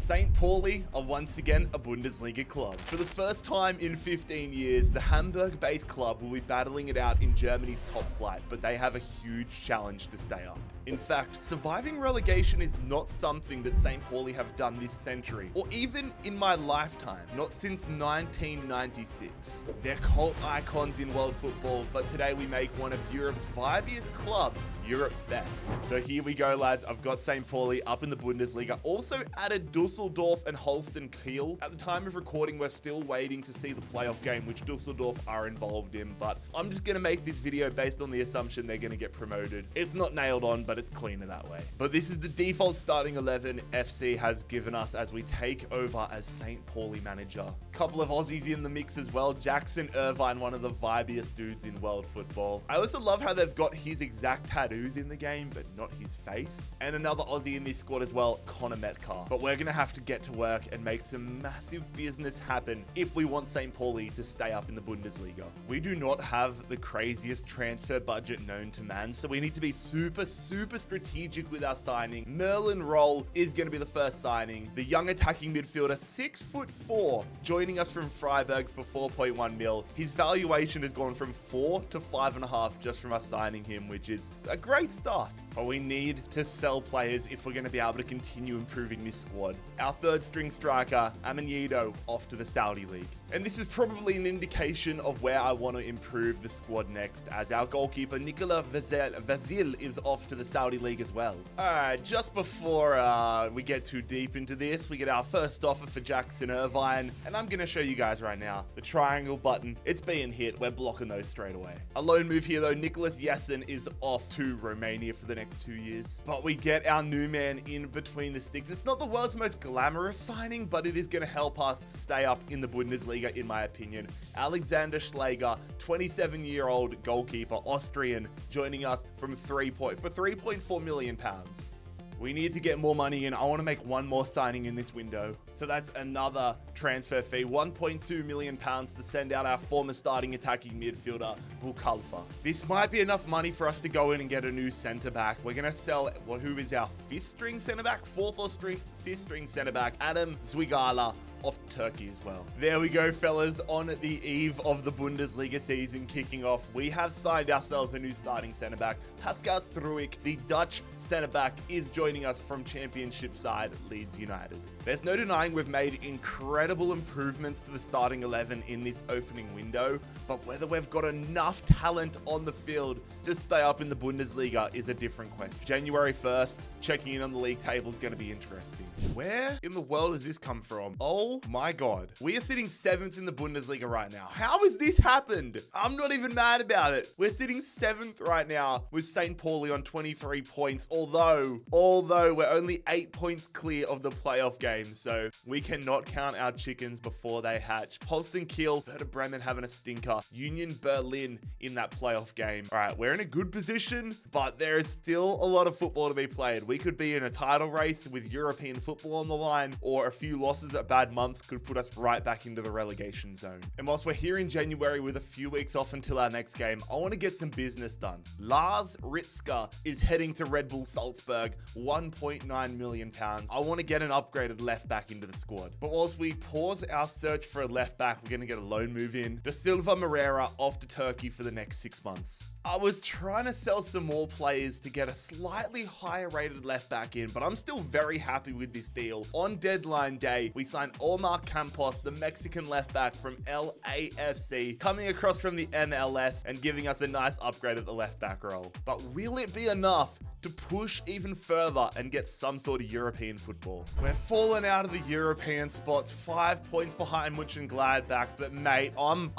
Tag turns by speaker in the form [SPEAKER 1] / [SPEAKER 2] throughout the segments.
[SPEAKER 1] St. Pauli are once again a Bundesliga club. For the first time in 15 years, the Hamburg-based club will be battling it out in Germany's top flight, but they have a huge challenge to stay up. In fact, surviving relegation is not something that St. Pauli have done this century, or even in my lifetime, not since 1996. They're cult icons in world football, but today we make one of Europe's vibiest clubs, Europe's best. So here we go, lads. I've got St. Pauli up in the Bundesliga. Also added Dusseldorf and Holstein Kiel. At the time of recording, we're still waiting to see the playoff game, which Dusseldorf are involved in, but I'm just gonna make this video based on the assumption they're gonna get promoted. It's not nailed on, but it's cleaner that way. But this is the default starting 11 FC has given us as we take over as St. Pauli manager. Couple of Aussies in the mix as well. Jackson Irvine, one of the vibiest dudes in world football. I also love how they've got his exact tattoos in the game, but not his face. And another Aussie in this squad as well, Connor Metcalf. But we're gonna have to get to work and make some massive business happen if we want St. Pauli to stay up in the Bundesliga. We do not have the craziest transfer budget known to man, so we need to be super strategic with our signing. Merlin Roll is going to be the first signing. The young attacking midfielder, 6'4", joining us from Freiburg for 4.1 mil. His valuation has gone from 4 to 5.5 just from us signing him, which is a great start. But we need to sell players if we're going to be able to continue improving this squad. Our third string striker, Amanido, off to the Saudi League. And this is probably an indication of where I want to improve the squad next, as our goalkeeper, Nicola Vasil, is off to the Saudi League as well. Alright, just before we get too deep into this, we get our first offer for Jackson Irvine, and I'm going to show you guys right now. The triangle button, it's being hit. We're blocking those straight away. A loan move here though, Nicholas Jessen is off to Romania for the next 2 years. But we get our new man in between the sticks. It's not the world's most glamorous signing, but it is going to help us stay up in the Bundesliga, in my opinion. Alexander Schläger, 27-year-old goalkeeper, Austrian, joining us for 3.4 million pounds. We need to get more money in. I want to make one more signing in this window. So that's another transfer fee, 1.2 million pounds to send out our former starting attacking midfielder, Bukalfa. This might be enough money for us to go in and get a new centre back. We're going to sell who is our fifth string centre back, fifth string centre back, Adam Zwigala, off Turkey as well. There we go, fellas. On the eve of the Bundesliga season kicking off, we have signed ourselves a new starting centre back. Pascal Struijk, the Dutch centre back, is joining us from championship side Leeds United. There's no denying we've made incredible improvements to the starting 11 in this opening window, but whether we've got enough talent on the field to stay up in the Bundesliga is a different question. January 1st, checking in on the league table is going to be interesting. Where in the world has this come from? Oh my God. We are sitting 7th in the Bundesliga right now. How has this happened? I'm not even mad about it. We're sitting 7th right now with St. Pauli on 23 points, although we're only 8 points clear of the playoff game, so we cannot count our chickens before they hatch. Holstein Kiel, Werder Bremen having a stinker. Union Berlin in that playoff game. All right, we're in a good position, but there is still a lot of football to be played. We could be in a title race with European football on the line, or a few losses at bad month could put us right back into the relegation zone. And whilst we're here in January with a few weeks off until our next game, I want to get some business done. Lars Ritzka is heading to Red Bull Salzburg, 1.9 million pounds. I want to get an upgraded left back into the squad. But whilst we pause our search for a left back, we're going to get a loan move in. Da Silva Moreira off to Turkey for the next 6 months. I was trying to sell some more players to get a slightly higher rated left back in, but I'm still very happy with this deal. On deadline day, we signed Omar Campos, the Mexican left back from LAFC, coming across from the MLS and giving us a nice upgrade at the left back role. But will it be enough to push even further and get some sort of European football? We're falling out of the European spots, 5 points behind Mönchengladbach, but mate, I'm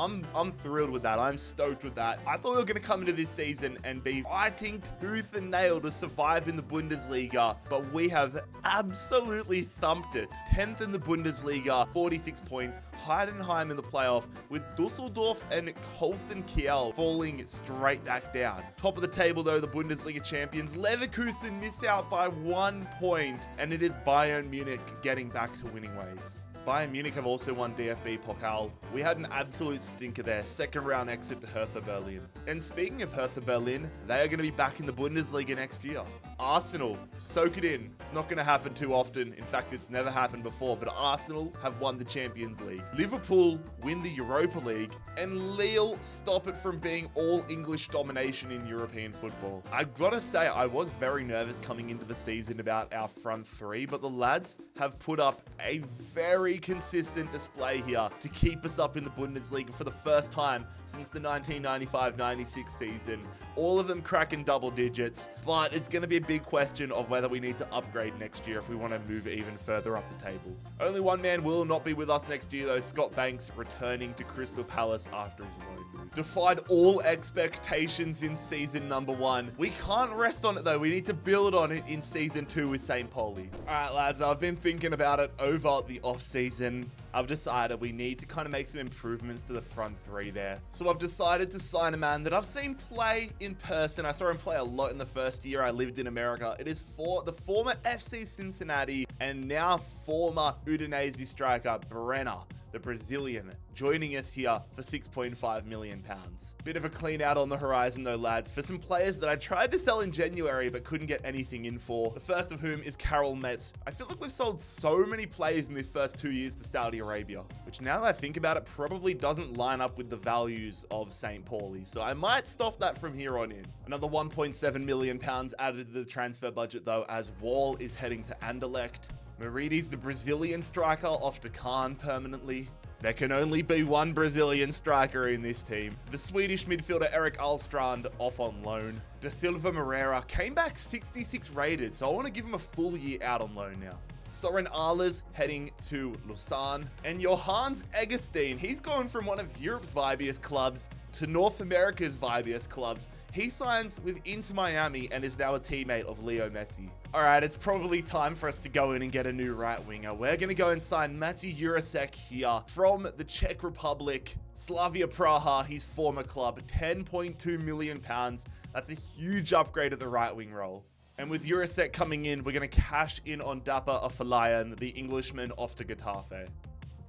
[SPEAKER 1] thrilled with that. I'm stoked with that. I thought we were going to come into this season and be fighting tooth and nail to survive in the Bundesliga, but we have absolutely thumped it. 10th in the Bundesliga, 46 points, Heidenheim in the playoff, with Dusseldorf and Holstein Kiel falling straight back down. Top of the table though, the Bundesliga champions, Leverkusen miss out by 1 point, and it is Bayern Munich getting back to winning ways. Bayern Munich have also won DFB Pokal. We had an absolute stinker there, second round exit to Hertha Berlin. And speaking of Hertha Berlin, they are going to be back in the Bundesliga next year. Arsenal, soak it in. It's not going to happen too often. In fact, it's never happened before, but Arsenal have won the Champions League. Liverpool win the Europa League, and Lille stop it from being all English domination in European football. I've got to say, I was very nervous coming into the season about our front three, but the lads have put up a very consistent display here to keep us up in the Bundesliga for the first time since the 1995-96 season. All of them cracking double digits, but it's going to be a big question of whether we need to upgrade next year if we want to move even further up the table. Only one man will not be with us next year though, Scott Banks returning to Crystal Palace after his loan move. Defied all expectations in season number 1. We can't rest on it though, we need to build on it in season 2 with St. Pauli. Alright lads, I've been thinking about it over the off season. I've decided we need to kind of make some improvements to the front three there. So I've decided to sign a man that I've seen play in person. I saw him play a lot in the first year I lived in America. It is for the former FC Cincinnati and now former Udinese striker Brenner, the Brazilian, joining us here for £6.5 million. Bit of a clean out on the horizon though, lads, for some players that I tried to sell in January but couldn't get anything in for. The first of whom is Karel Metz. I feel like we've sold so many players in these first 2 years to Saudi Arabia, which now that I think about it, probably doesn't line up with the values of St. Pauli. So I might stop that from here on in. Another £1.7 million added to the transfer budget though, as Wall is heading to Anderlecht. Marides, the Brazilian striker, off to Cannes permanently. There can only be one Brazilian striker in this team. The Swedish midfielder Erik Alstrand off on loan. Da Silva Moreira came back 66 rated, so I want to give him a full year out on loan now. Soren Ahlers heading to Lausanne. And Johannes Eggestein, he's gone from one of Europe's vibiest clubs to North America's vibiest clubs. He signs with Inter Miami and is now a teammate of Leo Messi. All right, it's probably time for us to go in and get a new right winger. We're going to go and sign Maciej Jurasek here from the Czech Republic, Slavia Praha, his former club, £10.2 million. That's a huge upgrade at the right wing role. And with Jurasek coming in, we're going to cash in on Dapper Afolayan, the Englishman off to Getafe.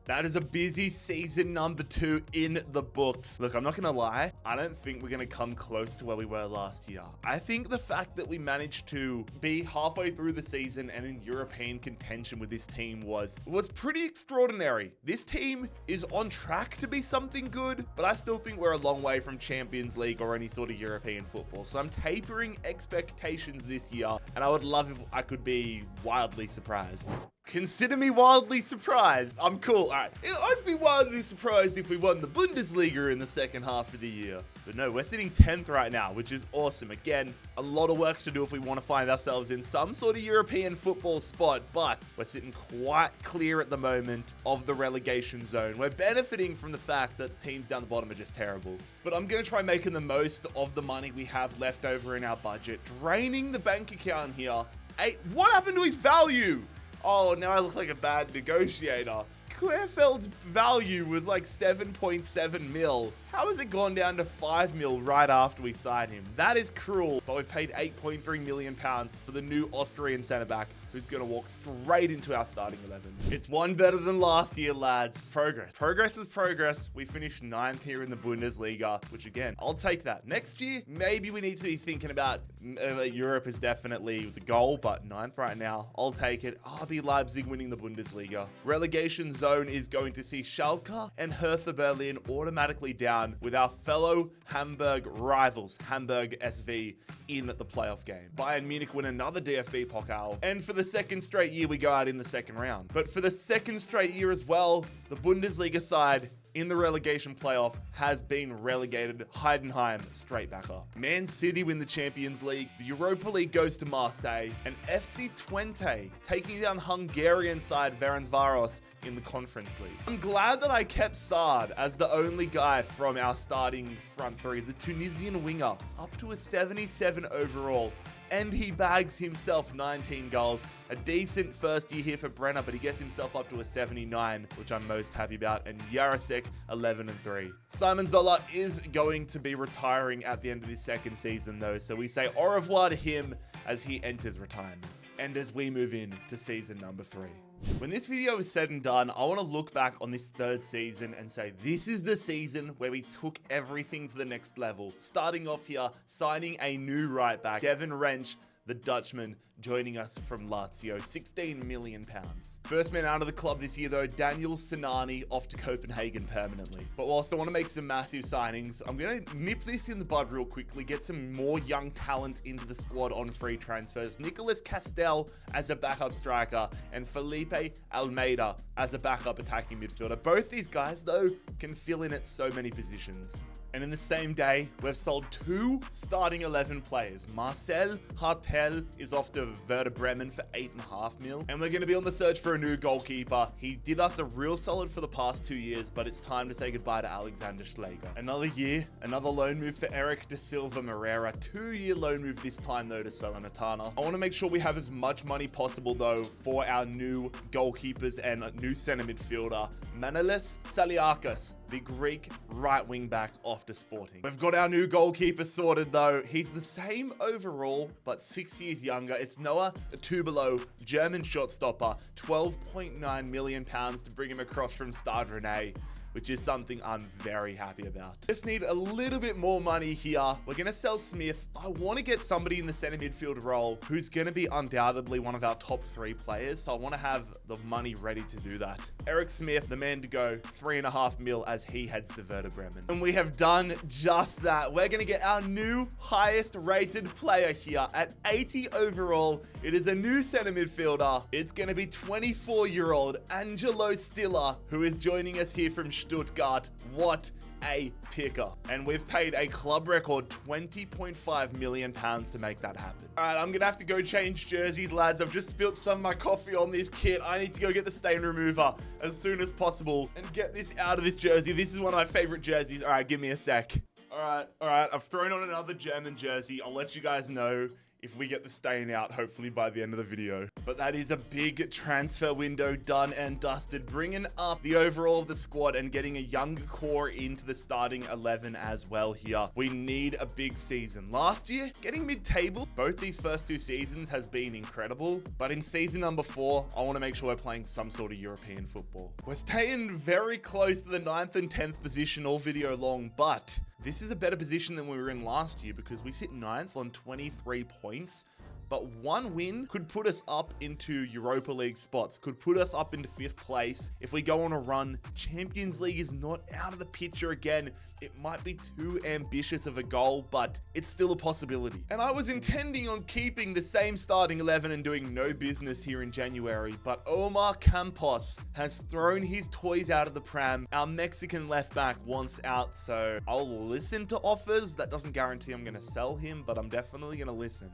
[SPEAKER 1] That is a busy season number 2 in the books. Look, I'm not going to lie. I don't think we're going to come close to where we were last year. I think the fact that we managed to be halfway through the season and in European contention with this team was pretty extraordinary. This team is on track to be something good, but I still think we're a long way from Champions League or any sort of European football. So I'm tapering expectations this year, and I would love if I could be wildly surprised. Consider me wildly surprised. I'm cool. All right. I'd be wildly surprised if we won the Bundesliga in the second half of the year. But no, we're sitting 10th right now, which is awesome. Again, a lot of work to do if we want to find ourselves in some sort of European football spot, but we're sitting quite clear at the moment of the relegation zone. We're benefiting from the fact that teams down the bottom are just terrible. But I'm going to try making the most of the money we have left over in our budget, draining the bank account here. Hey, what happened to his value? Oh, now I look like a bad negotiator. Querfeld's value was like 7.7 mil. How has it gone down to 5 mil right after we signed him? That is cruel. But we've paid £8.3 million for the new Austrian centre-back who's going to walk straight into our starting 11. It's one better than last year, lads. Progress. Progress is progress. We finished 9th here in the Bundesliga, which again, I'll take that. Next year, maybe we need to be thinking about Europe is definitely the goal, but 9th right now, I'll take it. RB Leipzig winning the Bundesliga. Relegation zone is going to see Schalke and Hertha Berlin automatically down with our fellow Hamburg rivals, Hamburg SV, in the playoff game. Bayern Munich win another DFB Pokal, and for the second straight year, we go out in the second round. But for the second straight year as well, the Bundesliga side in the relegation playoff has been relegated. Heidenheim straight back up. Man City win the Champions League. The Europa League goes to Marseille. And FC Twente taking down Hungarian side Ferencváros in the Conference League. I'm glad that I kept Saad as the only guy from our starting front three, the Tunisian winger, up to a 77 overall. And he bags himself 19 goals. A decent first year here for Brenner, but he gets himself up to a 79, which I'm most happy about. And Jurasek, 11-3. Simon Zola is going to be retiring at the end of this second season, though. So we say au revoir to him as he enters retirement. And as we move in to season number 3. When this video is said and done, I want to look back on this third season and say this is the season where we took everything to the next level. Starting off here, signing a new right back, Devin Wrench, the Dutchman, joining us from Lazio, £16 million. First man out of the club this year though, Daniel Sinani, off to Copenhagen permanently. But whilst I want to make some massive signings, I'm going to nip this in the bud real quickly, get some more young talent into the squad on free transfers. Nicolas Castel as a backup striker and Felipe Almeida as a backup attacking midfielder. Both these guys though can fill in at so many positions. And in the same day, we've sold 2 starting 11 players. Marcel Hartel is off to Werder Bremen for $8.5 million. And we're going to be on the search for a new goalkeeper. He did us a real solid for the past 2 years, but it's time to say goodbye to Alexander Schleger. Another year, another loan move for Eric da Silva Moreira. 2-year loan move this time though to Salernitana. I want to make sure we have as much money possible though for our new goalkeepers and a new center midfielder, Manolis Saliakas, the Greek right wing back off to Sporting. We've got our new goalkeeper sorted though. He's the same overall, but 6 years younger. It's Noah Tubalo, German shot stopper, £12.9 million to bring him across from Stade Rennais, which is something I'm very happy about. Just need a little bit more money here. We're going to sell Smith. I want to get somebody in the center midfield role who's going to be undoubtedly one of our top 3 players. So I want to have the money ready to do that. Eric Smith, the man to go, $3.5 million as he heads to Werder Bremen. And we have done just that. We're going to get our new highest rated player here at 80 overall. It is a new center midfielder. It's going to be 24-year-old Angelo Stiller, who is joining us here from Stuttgart. What a picker. And we've paid a club record £20.5 million to make that happen. All right, I'm gonna have to go change jerseys, lads. I've just spilt some of my coffee on this kit. I need to go get the stain remover as soon as possible and get this out of this jersey. This is one of my favorite jerseys. All right, give me a sec. All right, I've thrown on another German jersey. I'll let you guys know if we get the stain out, hopefully by the end of the video. But that is a big transfer window done and dusted, bringing up the overall of the squad and getting a younger core into the starting 11 as well here. We need a big season. Last year, getting mid-table, both these first 2 seasons has been incredible. But in season number 4, I want to make sure we're playing some sort of European football. We're staying very close to the 9th and 10th position all video long, but this is a better position than we were in last year because we sit 9th on 23 points, but 1 win could put us up into Europa League spots, could put us up into 5th place. If we go on a run, Champions League is not out of the picture again. It might be too ambitious of a goal, but it's still a possibility. And I was intending on keeping the same starting 11 and doing no business here in January, but Omar Campos has thrown his toys out of the pram. Our Mexican left back wants out, so I'll listen to offers. That doesn't guarantee I'm going to sell him, but I'm definitely going to listen.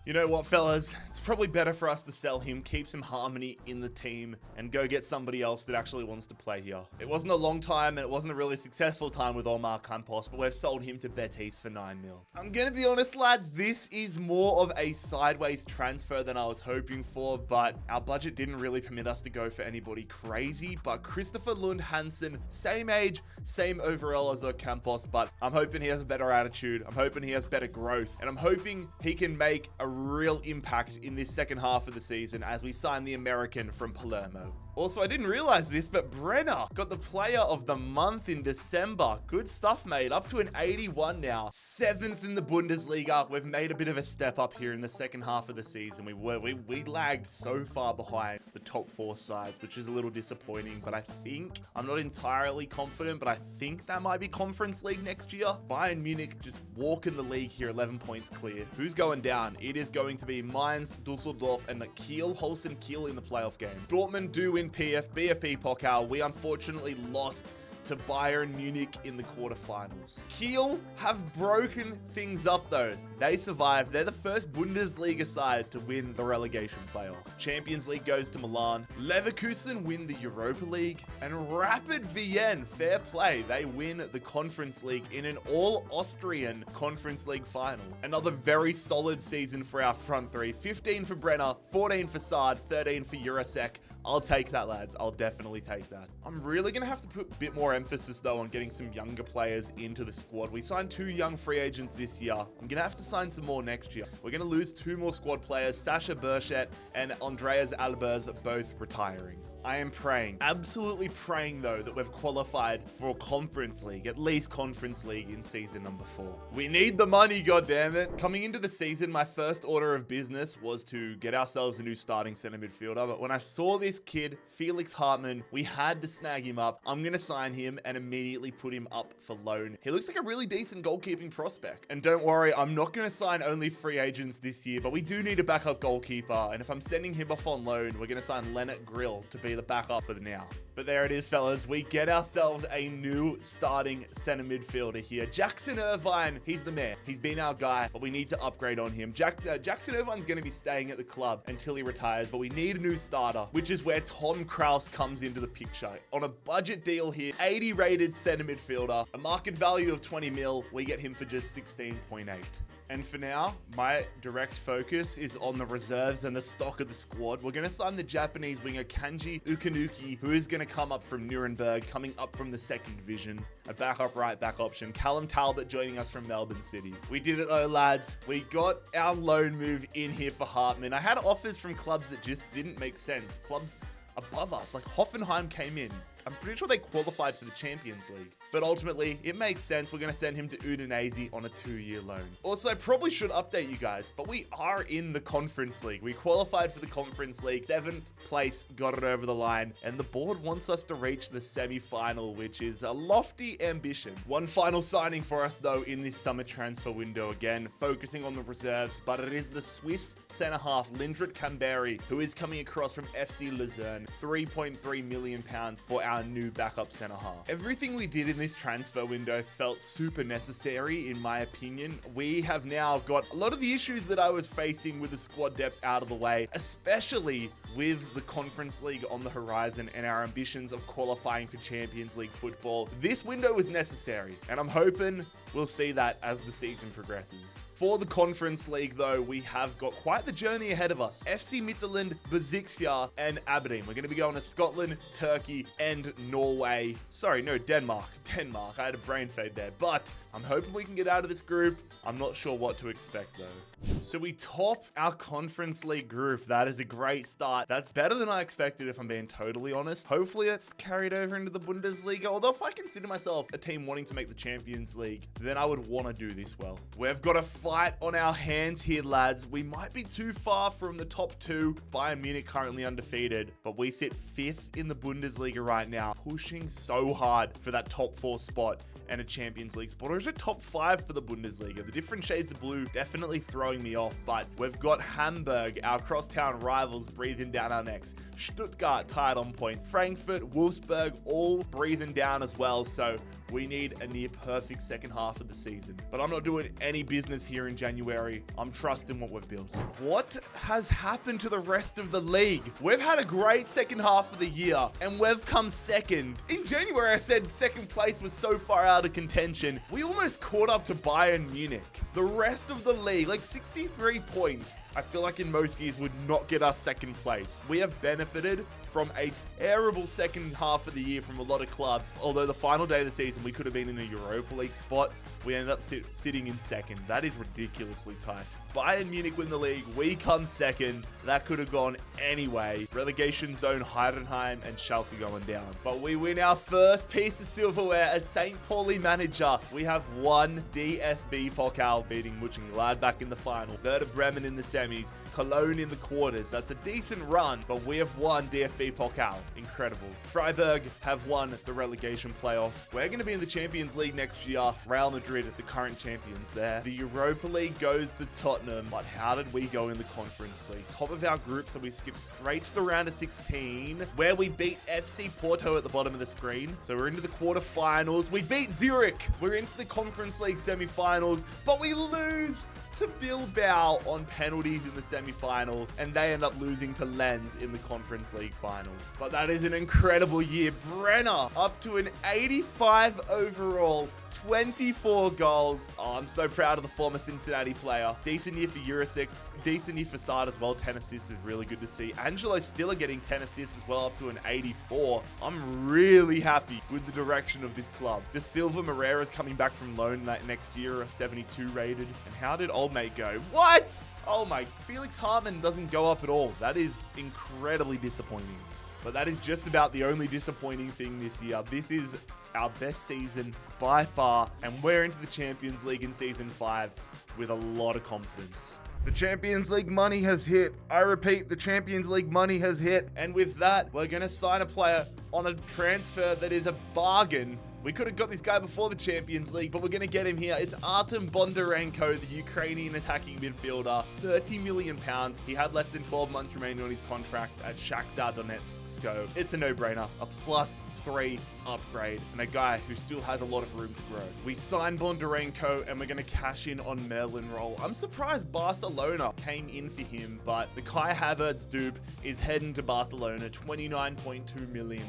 [SPEAKER 1] You know what, fellas? It's probably better for us to sell him, keep some harmony in the team, and go get somebody else that actually wants to play here. It wasn't a long time, and it wasn't a really successful time with Omar Campos, but we've sold him to Betis for $9 million. I'm gonna be honest, lads, this is more of a sideways transfer than I was hoping for, but our budget didn't really permit us to go for anybody crazy. But Christopher Lund Hansen, same age, same overall as Campos, but I'm hoping he has a better attitude. I'm hoping he has better growth, and I'm hoping he can make a real impact in this second half of the season as we sign the American from Palermo. Also, I didn't realize this, but Brenner got the player of the month in December. Good stuff, mate. Up to an 81 now. 7th in the Bundesliga. We've made a bit of a step up here in the second half of the season. We lagged so far behind the top 4 sides, which is a little disappointing, but I think, I'm not entirely confident, but I think that might be Conference League next year. Bayern Munich just walk in the league here, 11 points clear. Who's going down? It is going to be Mainz, Dusseldorf, and Kiel, Holstein Kiel in the playoff game. Dortmund do win BFB Pokal. We unfortunately lost to Bayern Munich in the quarterfinals. Kiel have broken things up though. They survived. They're the first Bundesliga side to win the relegation playoff. Champions League goes to Milan. Leverkusen win the Europa League. And Rapid Vienna, fair play, they win the Conference League in an all-Austrian Conference League final. Another very solid season for our front three. 15 for Brenner, 14 for Saad, 13 for Jurasek. I'll take that, lads. I'll definitely take that. I'm really going to have to put a bit more emphasis, though, on getting some younger players into the squad. We signed 2 young free agents this year. I'm going to have to sign some more next year. We're going to lose 2 more squad players, Sasha Burchett and Andreas Albers, both retiring. I am praying, absolutely praying though, that we've qualified for Conference League, at least Conference League in season number 4. We need the money, goddammit. Coming into the season, my first order of business was to get ourselves a new starting center midfielder. But when I saw this kid, Felix Hartmann, we had to snag him up. I'm going to sign him and immediately put him up for loan. He looks like a really decent goalkeeping prospect. And don't worry, I'm not going to sign only free agents this year, but we do need a backup goalkeeper. And if I'm sending him off on loan, we're going to sign Leonard Grill to be the backup for the now. But there it is, fellas. We get ourselves a new starting center midfielder here. Jackson Irvine, he's the man. He's been our guy, but we need to upgrade on him. Jackson Irvine's going to be staying at the club until he retires, but we need a new starter, which is where Tom Kraus comes into the picture. On a budget deal here, 80 rated center midfielder, a market value of 20 mil. We get him for just 16.8. And for now, my direct focus is on the reserves and the stock of the squad. We're going to sign the Japanese winger Kanji Ukanuki, who is going to come up from Nuremberg, coming up from the 2nd division. A backup right back option. Callum Talbot joining us from Melbourne City. We did it though, lads. We got our loan move in here for Hartmann. I had offers from clubs that just didn't make sense. Clubs above us, like Hoffenheim came in. I'm pretty sure they qualified for the Champions League. But ultimately, it makes sense. We're going to send him to Udinese on a 2-year loan. Also, I probably should update you guys, but we are in the Conference League. We qualified for the Conference League. 7th place got it over the line. And the board wants us to reach the semi-final, which is a lofty ambition. One final signing for us, though, in this summer transfer window. Again, focusing on the reserves, but it is the Swiss centre-half, Lindrit Kamberi, who is coming across from FC Luzern. £3.3 million for our new backup centre half. Everything we did in this transfer window felt super necessary, in my opinion. We have now got a lot of the issues that I was facing with the squad depth out of the way, especially with the Conference League on the horizon and our ambitions of qualifying for Champions League football. This window was necessary, and I'm hoping we'll see that as the season progresses. For the Conference League, though, we have got quite the journey ahead of us. FC Midtjylland, Besiktas, and Aberdeen. We're going to be going to Scotland, Turkey, and Norway. Sorry, no, Denmark. I had a brain fade there, but I'm hoping we can get out of this group. I'm not sure what to expect, though. So we top our Conference League group. That is a great start. That's better than I expected, if I'm being totally honest. Hopefully that's carried over into the Bundesliga. Although if I consider myself a team wanting to make the Champions League, then I would want to do this well. We've got a fight on our hands here, lads. We might be too far from the top 2. Bayern Munich currently undefeated, but we sit 5th in the Bundesliga right now, pushing so hard for that top 4 spot and a Champions League spot, or is it top 5 for the Bundesliga? The different shades of blue definitely throwing me off, but we've got Hamburg, our crosstown rivals, breathing down our necks. Stuttgart tied on points. Frankfurt, Wolfsburg, all breathing down as well, so we need a near perfect second half of the season. But I'm not doing any business here in January. I'm trusting what we've built. What has happened to the rest of the league? We've had a great second half of the year, and we've come second. In January, I said second place was so far out of contention. We almost caught up to Bayern Munich. The rest of the league, like 63 points, I feel like in most years would not get us second place. We have benefited from a terrible second half of the year from a lot of clubs. Although the final day of the season, we could have been in a Europa League spot. We ended up sitting in second. That is ridiculously tight. Bayern Munich win the league. We come second. That could have gone anyway. Relegation zone, Heidenheim and Schalke going down. But we win our first piece of silverware as St. Pauli manager. We have won DFB Pokal, beating Mönchengladbach in the final. Werder Bremen in the semis. Cologne in the quarters. That's a decent run, but we have won DFB Pokal. Incredible. Freiburg have won the relegation playoff. We're going to be in the Champions League next year. Real Madrid, the current champions there. The Europa League goes to Tottenham, but how did we go in the Conference League? Top of our group, so we skip straight to the round of 16, where we beat FC Porto at the bottom of the screen. So we're into the quarterfinals. We beat Zurich. We're into the Conference League semi-finals, but we lose to Bilbao on penalties in the semi-final, and they end up losing to Lens in the Conference League final. But that is an incredible year. Brenner up to an 85 overall. 24 goals. Oh, I'm so proud of the former Cincinnati player. Decent year for Jurisic. Decent year for Sard as well. 10 assists is really good to see. Angelo Stiller getting 10 assists as well, up to an 84. I'm really happy with the direction of this club. De Silva Moreira's coming back from loan next year, a 72 rated. And how did old mate go? What? Oh my, Felix Hartmann doesn't go up at all. That is incredibly disappointing. But that is just about the only disappointing thing this year. This is our best season by far, and we're into the Champions League in Season 5 with a lot of confidence. The Champions League money has hit. I repeat, the Champions League money has hit. And with that, we're going to sign a player on a transfer that is a bargain. We could have got this guy before the Champions League, but we're going to get him here. It's Artem Bondarenko, the Ukrainian attacking midfielder. £30 million. He had less than 12 months remaining on his contract at Shakhtar Donetsk. So it's a no-brainer. A +3 upgrade, and a guy who still has a lot of room to grow. We signed Bondarenko, and we're going to cash in on Merlin Roll. I'm surprised Barcelona came in for him, but the Kai Havertz dupe is heading to Barcelona, £29.2 million.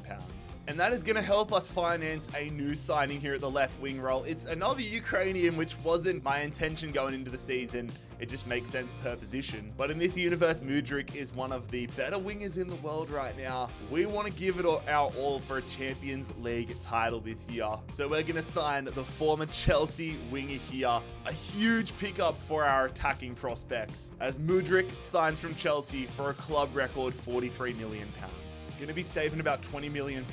[SPEAKER 1] And that is going to help us finance a new signing here at the left wing role. It's another Ukrainian, which wasn't my intention going into the season. It just makes sense per position. But in this universe, Mudryk is one of the better wingers in the world right now. We want to give it our all for a Champions League title this year. So we're going to sign the former Chelsea winger here. A huge pickup for our attacking prospects, as Mudryk signs from Chelsea for a club record £43 million. Going to be saving about £20 million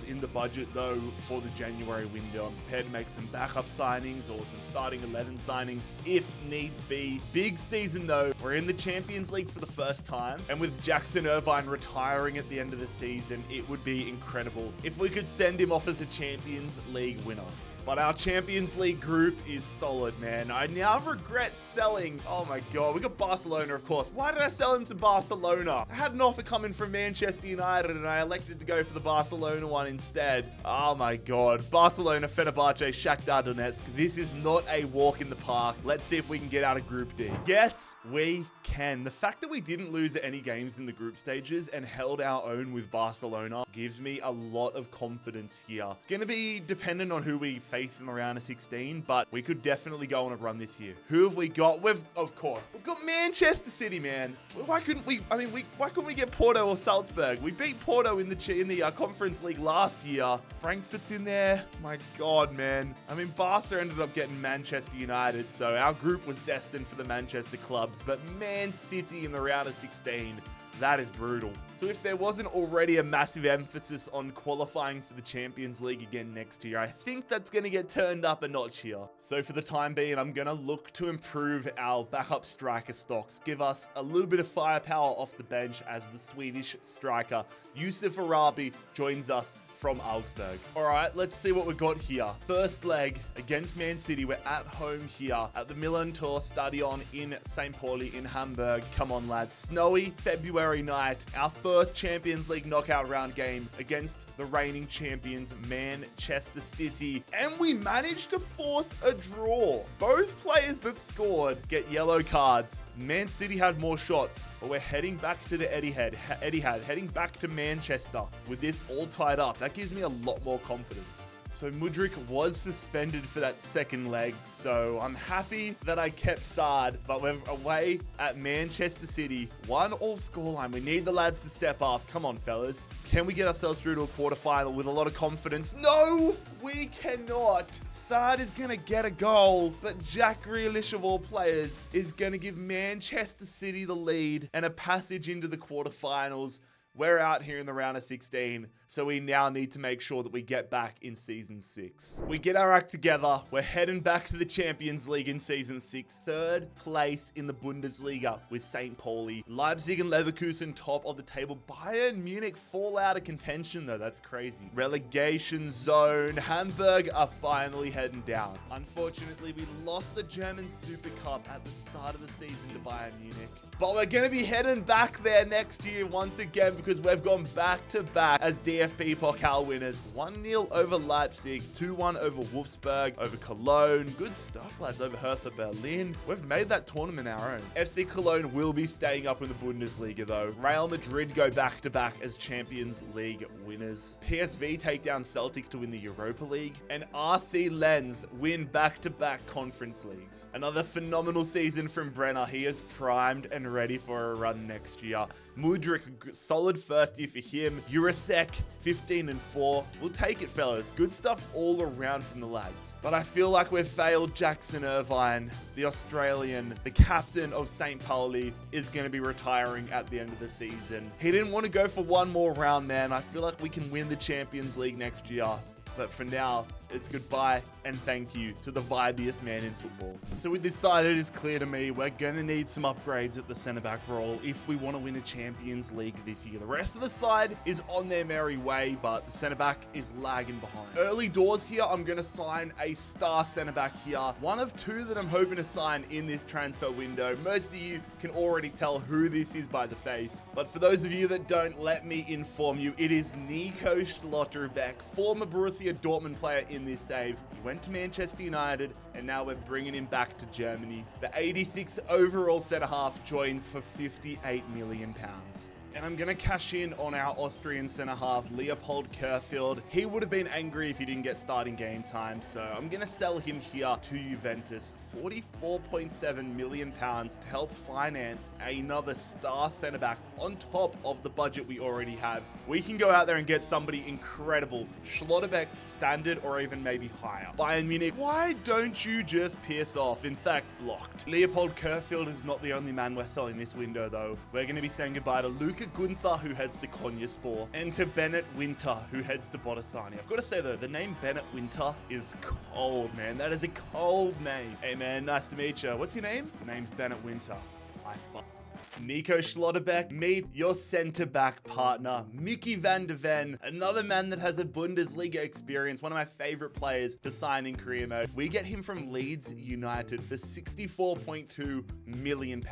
[SPEAKER 1] in the budget though for the January window. I'm prepared to make some backup signings or some starting 11 signings if needs be. Big season though. We're in the Champions League for the first time, and with Jackson Irvine retiring at the end of the season, it would be incredible if we could send him off as a Champions League winner. But our Champions League group is solid, man. I now regret selling. Oh my God, we got Barcelona, of course. Why did I sell him to Barcelona? I had an offer coming from Manchester United, and I elected to go for the Barcelona one instead. Oh my God. Barcelona, Fenerbahce, Shakhtar Donetsk. This is not a walk in the park. Let's see if we can get out of Group D. Yes, we can. The fact that we didn't lose any games in the group stages and held our own with Barcelona gives me a lot of confidence here. It's going to be dependent on who we face in the round of 16, but we could definitely go on a run this year. Who have we got? We've got Manchester City, man. Why couldn't we? Why couldn't we get Porto or Salzburg? We beat Porto in the Conference League last year. Frankfurt's in there. My God, man. Barca ended up getting Manchester United, so our group was destined for the Manchester clubs, but Man City in the round of 16. That is brutal. So if there wasn't already a massive emphasis on qualifying for the Champions League again next year, I think that's going to get turned up a notch here. So for the time being, I'm going to look to improve our backup striker stocks, give us a little bit of firepower off the bench as the Swedish striker Yusuf Arabi joins us from Augsburg. All right, let's see what we've got here. First leg against Man City. We're at home here at the Millantor Stadion in St. Pauli in Hamburg. Come on, lads. Snowy February night. Our first Champions League knockout round game against the reigning champions, Manchester City. And we managed to force a draw. Both players that scored get yellow cards. Man City had more shots, but we're heading back to the Etihad, heading back to Manchester with this all tied up. That gives me a lot more confidence. So Mudryk was suspended for that second leg, so I'm happy that I kept Sard, but we're away at Manchester City. 1-1 scoreline. We need the lads to step up. Come on, fellas. Can we get ourselves through to a quarterfinal with a lot of confidence? No, we cannot. Sard is going to get a goal, but Jack Grealish, of all players, is going to give Manchester City the lead and a passage into the quarterfinals. We're out here in the round of 16, so we now need to make sure that we get back in Season 6. We get our act together. We're heading back to the Champions League in Season 6. Third place in the Bundesliga with St. Pauli. Leipzig and Leverkusen top of the table. Bayern Munich fall out of contention, though. That's crazy. Relegation zone. Hamburg are finally heading down. Unfortunately, we lost the German Super Cup at the start of the season to Bayern Munich. But we're going to be heading back there next year once again, because we've gone back-to-back as DFB Pokal winners. 1-0 over Leipzig, 2-1 over Wolfsburg, over Cologne. Good stuff, lads, over Hertha Berlin. We've made that tournament our own. FC Cologne will be staying up in the Bundesliga, though. Real Madrid go back-to-back as Champions League winners. PSV take down Celtic to win the Europa League. And RC Lens win back-to-back conference leagues. Another phenomenal season from Brenner. He is primed and ready for a run next year. Mudryk, solid first year for him. Jurasek, 15-4. We'll take it, fellas. Good stuff all around from the lads. But I feel like we've failed Jackson Irvine, the Australian, the captain of St. Pauli, is going to be retiring at the end of the season. He didn't want to go for one more round, man. I feel like we can win the Champions League next year. But for now, it's goodbye and thank you to the vibiest man in football. So with this side, it is clear to me we're going to need some upgrades at the centre-back role if we want to win a Champions League this year. The rest of the side is on their merry way, but the centre-back is lagging behind. Early doors here, I'm going to sign a star centre-back here. One of two that I'm hoping to sign in this transfer window. Most of you can already tell who this is by the face. But for those of you that don't, let me inform you, it is Nico Schlotterbeck, former Borussia Dortmund player in this save. He went to Manchester United and now we're bringing him back to Germany. The 86 overall centre-half joins for £58 million. And I'm going to cash in on our Austrian centre-half, Leopold Kerfield. He would have been angry if he didn't get starting game time, so I'm going to sell him here to Juventus. £44.7 million to help finance another star centre-back on top of the budget we already have. We can go out there and get somebody incredible. Schlotterbeck's standard or even maybe higher. Bayern Munich, why don't you just piss off? In fact, blocked. Leopold Kerfield is not the only man we're selling this window, though. We're going to be saying goodbye to Luca Gunther, who heads to Konyaspor, and to Bennett Winter, who heads to Botasani. I've got to say, though, the name Bennett Winter is cold, man. That is a cold name. Hey, man, nice to meet you. What's your name? My name's Bennett Winter. Nico Schlotterbeck, meet your centre-back partner, Mickey van de Ven, another man that has a Bundesliga experience, one of my favourite players to sign in career mode. We get him from Leeds United for £64.2 million.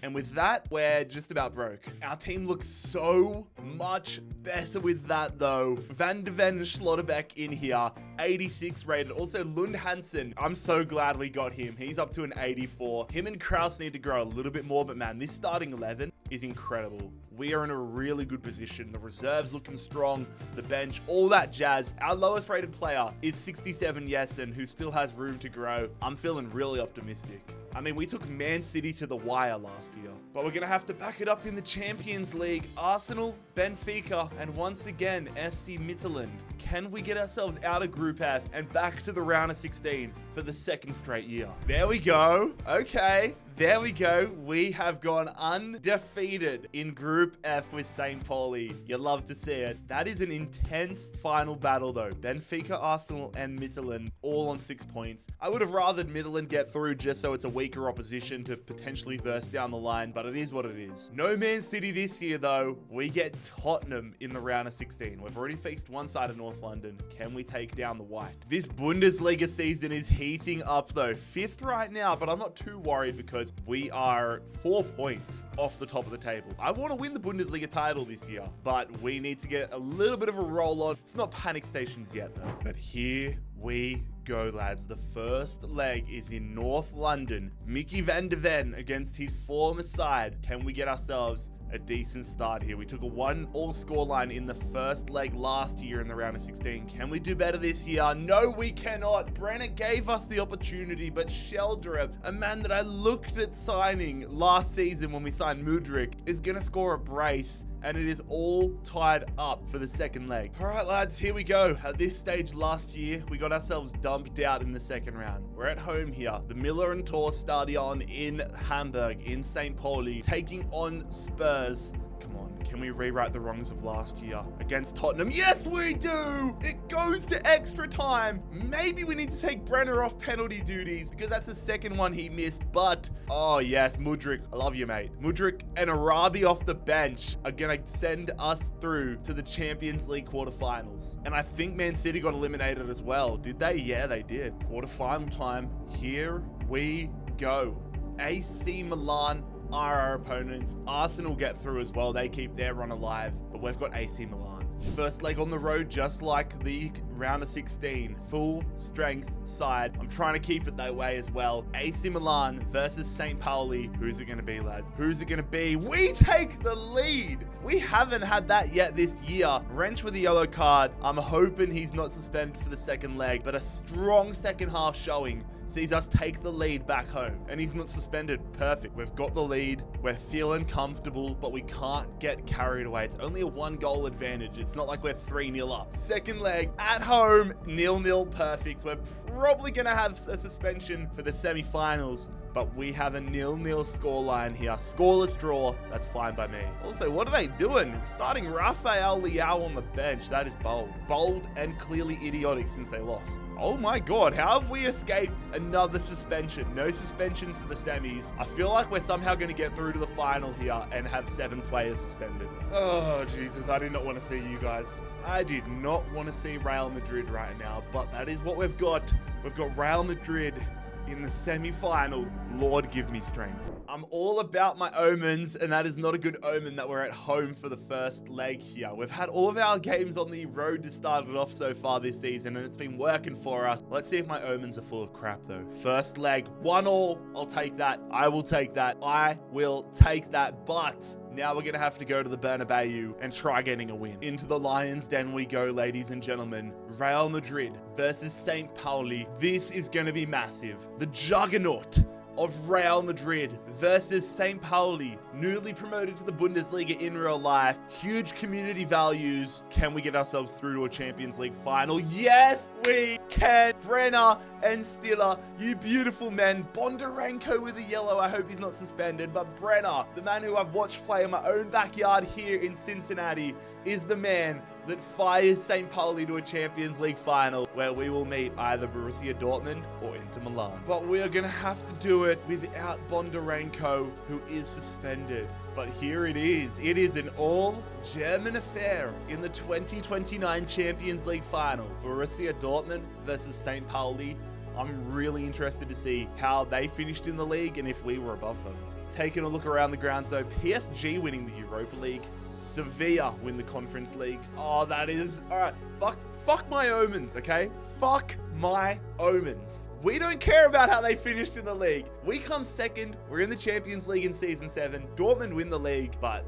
[SPEAKER 1] And with that, we're just about broke. Our team looks so much better with that, though. Van de Ven and Schlotterbeck in here, 86 rated. Also, Lund Hansen, I'm so glad we got him. He's up to an 84. Him and Kraus need to grow a little bit more, but man, this starting 11 is incredible. We are in a really good position. The reserves looking strong, the bench, all that jazz. Our lowest rated player is 67 Jessen, who still has room to grow. I'm feeling really optimistic. I mean, we took Man City to the wire last year, but we're going to have to back it up in the Champions League. Arsenal, Benfica, and once again, FC Midtjylland. Can we get ourselves out of Group F and back to the round of 16 for the second straight year? There we go. Okay. There we go. We have gone undefeated in Group F with St. Pauli. You love to see it. That is an intense final battle, though. Benfica, Arsenal, and Midtjylland all on 6 points. I would have rathered Midtjylland get through just so it's a weaker opposition to potentially verse down the line, but it is what it is. No Man City this year, though. We get Tottenham in the round of 16. We've already faced one side of North London. Can we take down the white? This Bundesliga season is heating up, though. 5th right now, but I'm not too worried because we are 4 points off the top of the table. I want to win the Bundesliga title this year, but we need to get a little bit of a roll on. It's not panic stations yet, though. But here we go, lads. The first leg is in North London. Mickey van de Ven against his former side. Can we get ourselves a decent start here? We took a 1-1 scoreline in the first leg last year in the round of 16. Can we do better this year? No, we cannot. Brenner gave us the opportunity, but Sheldrup, a man that I looked at signing last season when we signed Mudryk, is going to score a brace. And it is all tied up for the second leg. All right, lads, here we go. At this stage last year, we got ourselves dumped out in the second round. We're at home here. The Miller and Tor Stadion in Hamburg, in St. Pauli, taking on Spurs. Come on, can we rewrite the wrongs of last year against Tottenham? Yes, we do! It goes to extra time. Maybe we need to take Brenner off penalty duties because that's the second one he missed. But, oh yes, Mudryk, I love you, mate. Mudryk and Arabi off the bench are going to send us through to the Champions League quarterfinals. And I think Man City got eliminated as well. Did they? Yeah, they did. Quarterfinal time. Here we go. AC Milan are our opponents. Arsenal get through as well. They keep their run alive, but we've got AC Milan. First leg on the road, just like the round of 16. Full strength side. I'm trying to keep it that way as well. AC Milan versus St. Pauli. Who's it going to be, lad? Who's it going to be? We take the lead. We haven't had that yet this year. Wrench with a yellow card. I'm hoping he's not suspended for the second leg, but a strong second half showing sees us take the lead back home. And he's not suspended. Perfect. We've got the lead. We're feeling comfortable, but we can't get carried away. It's only a 1-goal advantage. It's not like we're 3-0 up. Second leg at home, 0-0. Perfect. We're probably going to have a suspension for the semi-finals, but we have a 0-0 scoreline here. Scoreless draw. That's fine by me. Also, what are they doing? Starting Rafael Leao on the bench. That is bold. Bold and clearly idiotic since they lost. Oh my God. How have we escaped another suspension? No suspensions for the semis. I feel like we're somehow going to get through to the final here and have 7 players suspended. Oh, Jesus. I did not want to see you guys. I did not want to see Real Madrid right now, but that is what we've got. We've got Real Madrid in the semi-finals. Lord, give me strength. I'm all about my omens, and that is not a good omen that we're at home for the first leg here. We've had all of our games on the road to start it off so far this season, and it's been working for us. Let's see if my omens are full of crap, though. First leg, 1-1. I'll take that. I will take that. I will take that, but now we're going to have to go to the Bernabeu and try getting a win. Into the Lions' Den we go, ladies and gentlemen. Real Madrid versus St. Pauli. This is going to be massive. The juggernaut of Real Madrid versus St. Pauli, newly promoted to the Bundesliga in real life. Huge community values. Can we get ourselves through to a Champions League final? Yes, we can. Brenner and Stiller, you beautiful men. Bondarenko with a yellow. I hope he's not suspended, but Brenner, the man who I've watched play in my own backyard here in Cincinnati, is the man that fires St. Pauli to a Champions League final where we will meet either Borussia Dortmund or Inter Milan. But we are going to have to do it without Bondarenko, who is suspended. But here it is. It is an all-German affair in the 2029 Champions League final. Borussia Dortmund versus St. Pauli. I'm really interested to see how they finished in the league and if we were above them. Taking a look around the grounds though, PSG winning the Europa League. Sevilla win the Conference League. Oh, that is... Alright, fuck my omens, okay? Fuck my omens. We don't care about how they finished in the league. We come second. We're in the Champions League in Season 7. Dortmund win the league, but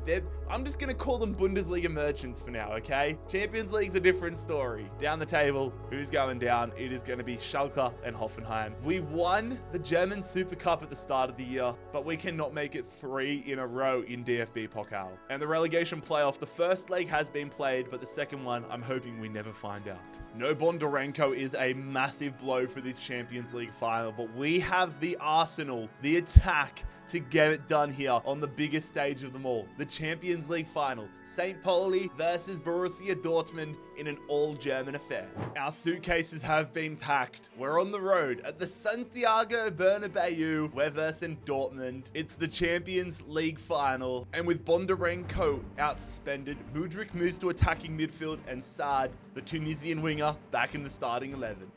[SPEAKER 1] I'm just going to call them Bundesliga merchants for now, okay? Champions League's a different story. Down the table, who's going down? It is going to be Schalke and Hoffenheim. We won the German Super Cup at the start of the year, but we cannot make it 3 in a row in DFB Pokal. And the relegation playoff, the first leg has been played, but the second one, I'm hoping we never find out. No Bondarenko is a massive blow for this Champions League final, but we have the arsenal, the attack to get it done here on the biggest stage of them all. The Champions League final. St. Pauli versus Borussia Dortmund in an all-German affair. Our suitcases have been packed. We're on the road at the Santiago Bernabeu. We're versing Dortmund. It's the Champions League final. And with Bondarenko out suspended, Mudryk moves to attacking midfield and Saad, the Tunisian winger, back in the starting 11.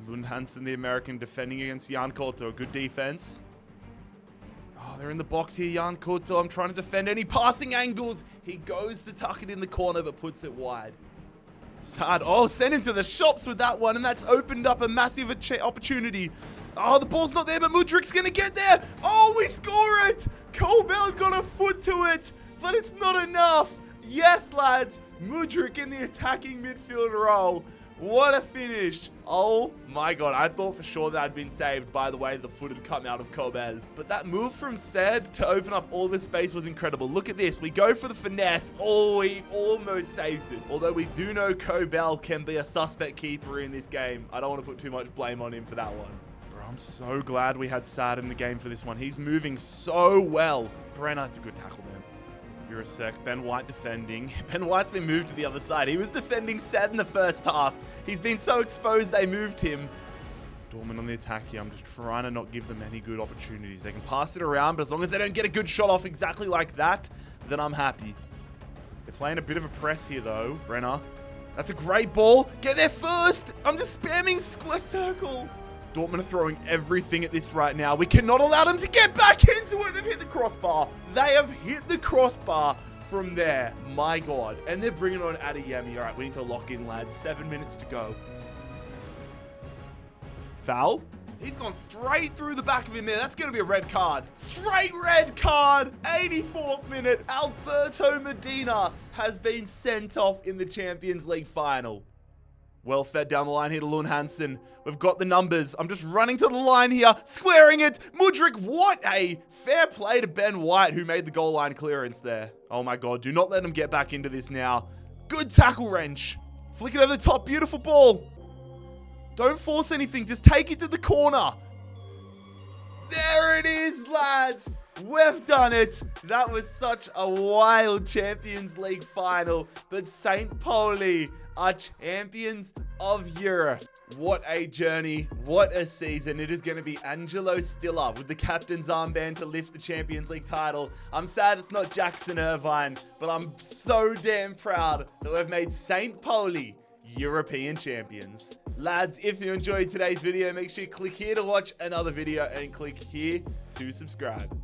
[SPEAKER 1] Lund Hansen, the American, defending against Jan Couto. Good defense. Oh, they're in the box here, Jan Couto. I'm trying to defend any passing angles. He goes to tuck it in the corner, but puts it wide. Saad, oh, send him to the shops with that one, and that's opened up a massive opportunity. Oh, the ball's not there, but Mudryk's going to get there. Oh, we score it. Kobel got a foot to it, but it's not enough. Yes, lads. Mudryk in the attacking midfield role. What a finish. Oh my God. I thought for sure that had been saved by the way the foot had come out of Kobel. But that move from Saad to open up all this space was incredible. Look at this. We go for the finesse. Oh, he almost saves it. Although we do know Kobel can be a suspect keeper in this game. I don't want to put too much blame on him for that one. Bro, I'm so glad we had Saad in the game for this one. He's moving so well. Brenner, it's a good tackle, man. You're a sec. Ben White defending. Ben White's been moved to the other side. He was defending Saad in the first half. He's been so exposed they moved him. Dortmund on the attack here. I'm just trying to not give them any good opportunities. They can pass it around, but as long as they don't get a good shot off exactly like that, then I'm happy. They're playing a bit of a press here, though. Brenner. That's a great ball. Get there first. I'm just spamming square circle. Dortmund are throwing everything at this right now. We cannot allow them to get back into it. They've hit the crossbar. They have hit the crossbar from there. My God. And they're bringing on Adeyemi. All right, we need to lock in, lads. 7 minutes to go. Foul? He's gone straight through the back of him there. That's going to be a red card. Straight red card. 84th minute. Alberto Medina has been sent off in the Champions League final. Well fed down the line here to Lund Hansen. We've got the numbers. I'm just running to the line here. Squaring it. Mudryk, what a fair play to Ben White, who made the goal line clearance there. Oh my God. Do not let him get back into this now. Good tackle wrench. Flick it over the top. Beautiful ball. Don't force anything. Just take it to the corner. There it is, lads. We've done it. That was such a wild Champions League final. But St. Pauli are champions of Europe. What a journey. What a season. It is going to be Angelo Stiller with the captain's armband to lift the Champions League title. I'm sad it's not Jackson Irvine, but I'm so damn proud that we've made St. Pauli European champions. Lads, if you enjoyed today's video, make sure you click here to watch another video and click here to subscribe.